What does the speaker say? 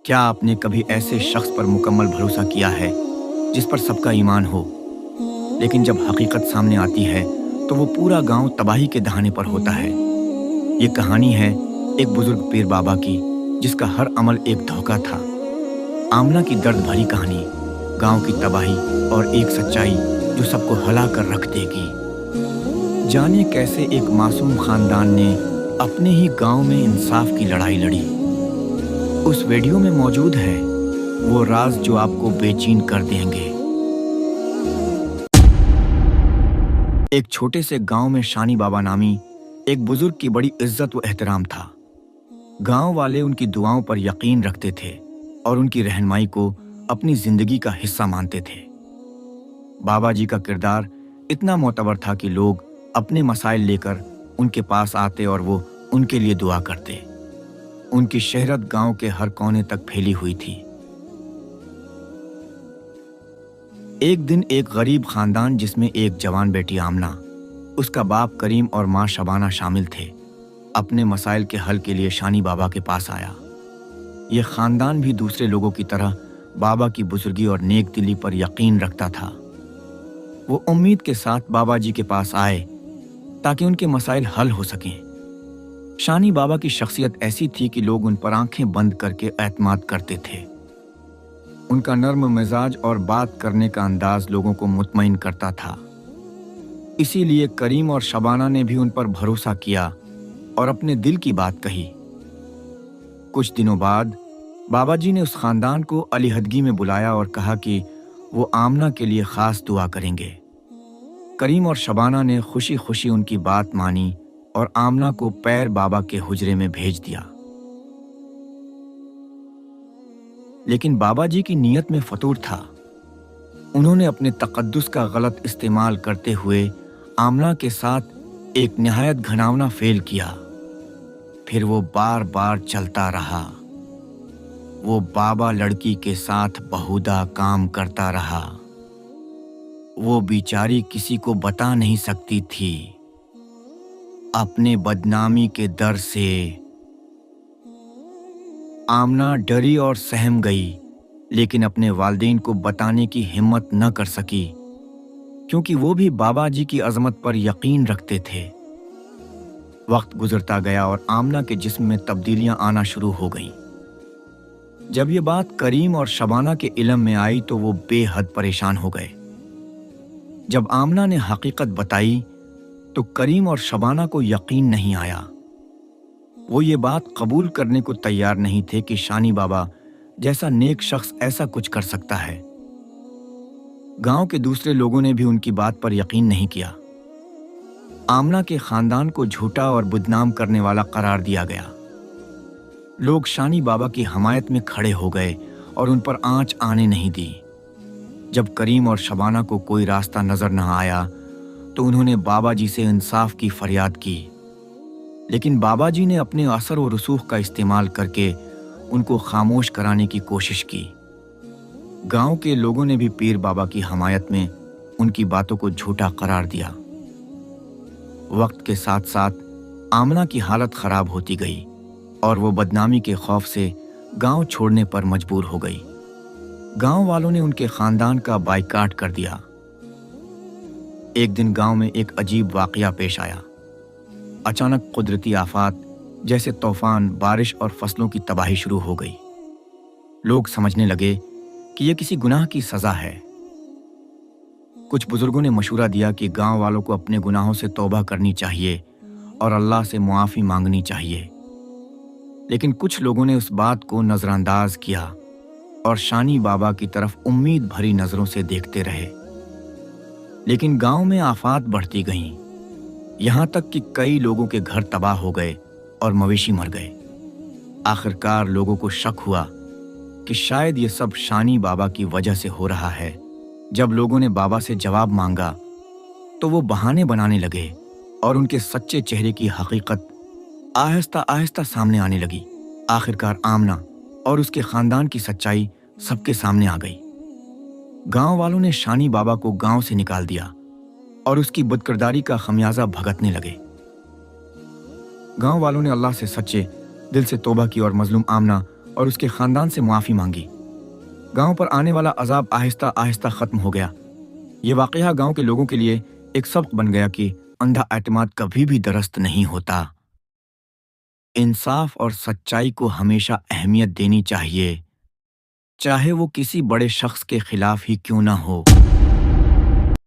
کیا آپ نے کبھی ایسے شخص پر مکمل بھروسہ کیا ہے جس پر سب کا ایمان ہو، لیکن جب حقیقت سامنے آتی ہے تو وہ پورا گاؤں تباہی کے دہانے پر ہوتا ہے؟ یہ کہانی ہے ایک بزرگ پیر بابا کی جس کا ہر عمل ایک دھوکہ تھا۔ آمنہ کی درد بھری کہانی، گاؤں کی تباہی اور ایک سچائی جو سب کو ہلا کر رکھ دے گی۔ جانے کیسے ایک معصوم خاندان نے اپنے ہی گاؤں میں انصاف کی لڑائی لڑی۔ اس ویڈیو میں موجود ہے وہ راز جو آپ کو بے چین کر دیں گے۔ ایک چھوٹے سے گاؤں میں شانی بابا نامی ایک بزرگ کی بڑی عزت و احترام تھا۔ گاؤں والے ان کی دعاؤں پر یقین رکھتے تھے اور ان کی رہنمائی کو اپنی زندگی کا حصہ مانتے تھے۔ بابا جی کا کردار اتنا معتبر تھا کہ لوگ اپنے مسائل لے کر ان کے پاس آتے اور وہ ان کے لیے دعا کرتے۔ ان کی شہرت گاؤں کے ہر کونے تک پھیلی ہوئی تھی۔ ایک دن ایک غریب خاندان جس میں ایک جوان بیٹی آمنہ، اس کا باپ کریم اور ماں شبانہ شامل تھے، اپنے مسائل کے حل کے لیے شانی بابا کے پاس آیا۔ یہ خاندان بھی دوسرے لوگوں کی طرح بابا کی بزرگی اور نیک دلی پر یقین رکھتا تھا۔ وہ امید کے ساتھ بابا جی کے پاس آئے تاکہ ان کے مسائل حل ہو سکیں۔ شانی بابا کی شخصیت ایسی تھی کہ لوگ ان پر آنکھیں بند کر کے اعتماد کرتے تھے۔ ان کا نرم مزاج اور بات کرنے کا انداز لوگوں کو مطمئن کرتا تھا۔ اسی لیے کریم اور شبانہ نے بھی ان پر بھروسہ کیا اور اپنے دل کی بات کہی۔ کچھ دنوں بعد بابا جی نے اس خاندان کو علیحدگی میں بلایا اور کہا کہ وہ آمنہ کے لیے خاص دعا کریں گے۔ کریم اور شبانہ نے خوشی خوشی ان کی بات مانی اور آمنہ کو پیر بابا کے حجرے میں بھیج دیا۔ لیکن بابا جی کی نیت میں فطور تھا۔ انہوں نے اپنے تقدس کا غلط استعمال کرتے ہوئے آمنہ کے ساتھ ایک نہایت گھناؤنا فعل کیا۔ پھر وہ بار بار چلتا رہا۔ وہ بابا لڑکی کے ساتھ بہودہ کام کرتا رہا۔ وہ بیچاری کسی کو بتا نہیں سکتی تھی۔ اپنے بدنامی کے ڈر سے آمنہ ڈری اور سہم گئی، لیکن اپنے والدین کو بتانے کی ہمت نہ کر سکی کیونکہ وہ بھی بابا جی کی عظمت پر یقین رکھتے تھے۔ وقت گزرتا گیا اور آمنہ کے جسم میں تبدیلیاں آنا شروع ہو گئیں۔ جب یہ بات کریم اور شبانہ کے علم میں آئی تو وہ بے حد پریشان ہو گئے۔ جب آمنہ نے حقیقت بتائی تو کریم اور شبانہ کو یقین نہیں آیا۔ وہ یہ بات قبول کرنے کو تیار نہیں تھے کہ شانی بابا جیسا نیک شخص ایسا کچھ کر سکتا ہے۔ گاؤں کے دوسرے لوگوں نے بھی ان کی بات پر یقین نہیں کیا۔ آمنہ کے خاندان کو جھوٹا اور بدنام کرنے والا قرار دیا گیا۔ لوگ شانی بابا کی حمایت میں کھڑے ہو گئے اور ان پر آنچ آنے نہیں دی۔ جب کریم اور شبانہ کو کوئی راستہ نظر نہ آیا تو انہوں نے بابا جی سے انصاف کی فریاد کی، لیکن بابا جی نے اپنے اثر و رسوخ کا استعمال کر کے ان کو خاموش کرانے کی کوشش کی۔ گاؤں کے لوگوں نے بھی پیر بابا کی حمایت میں ان کی باتوں کو جھوٹا قرار دیا۔ وقت کے ساتھ ساتھ آمنہ کی حالت خراب ہوتی گئی اور وہ بدنامی کے خوف سے گاؤں چھوڑنے پر مجبور ہو گئی۔ گاؤں والوں نے ان کے خاندان کا بائیکاٹ کر دیا۔ ایک دن گاؤں میں ایک عجیب واقعہ پیش آیا۔ اچانک قدرتی آفات جیسے طوفان، بارش اور فصلوں کی تباہی شروع ہو گئی۔ لوگ سمجھنے لگے کہ یہ کسی گناہ کی سزا ہے۔ کچھ بزرگوں نے مشورہ دیا کہ گاؤں والوں کو اپنے گناہوں سے توبہ کرنی چاہیے اور اللہ سے معافی مانگنی چاہیے، لیکن کچھ لوگوں نے اس بات کو نظر انداز کیا اور شانی بابا کی طرف امید بھری نظروں سے دیکھتے رہے۔ لیکن گاؤں میں آفات بڑھتی گئیں، یہاں تک کہ کئی لوگوں کے گھر تباہ ہو گئے اور مویشی مر گئے۔ آخرکار لوگوں کو شک ہوا کہ شاید یہ سب شانی بابا کی وجہ سے ہو رہا ہے۔ جب لوگوں نے بابا سے جواب مانگا تو وہ بہانے بنانے لگے اور ان کے سچے چہرے کی حقیقت آہستہ آہستہ سامنے آنے لگی۔ آخرکار آمنہ اور اس کے خاندان کی سچائی سب کے سامنے آ گئی۔ گاؤں والوں نے شانی بابا کو گاؤں سے نکال دیا اور اس کی بدکرداری کا خمیازہ بھگتنے لگے۔ گاؤں والوں نے اللہ سے سچے دل سے توبہ کی اور مظلوم آمنہ اور اس کے خاندان سے معافی مانگی۔ گاؤں پر آنے والا عذاب آہستہ آہستہ ختم ہو گیا۔ یہ واقعہ گاؤں کے لوگوں کے لیے ایک سبق بن گیا کہ اندھا اعتماد کبھی بھی درست نہیں ہوتا۔ انصاف اور سچائی کو ہمیشہ اہمیت دینی چاہیے، چاہے وہ کسی بڑے شخص کے خلاف ہی کیوں نہ ہو۔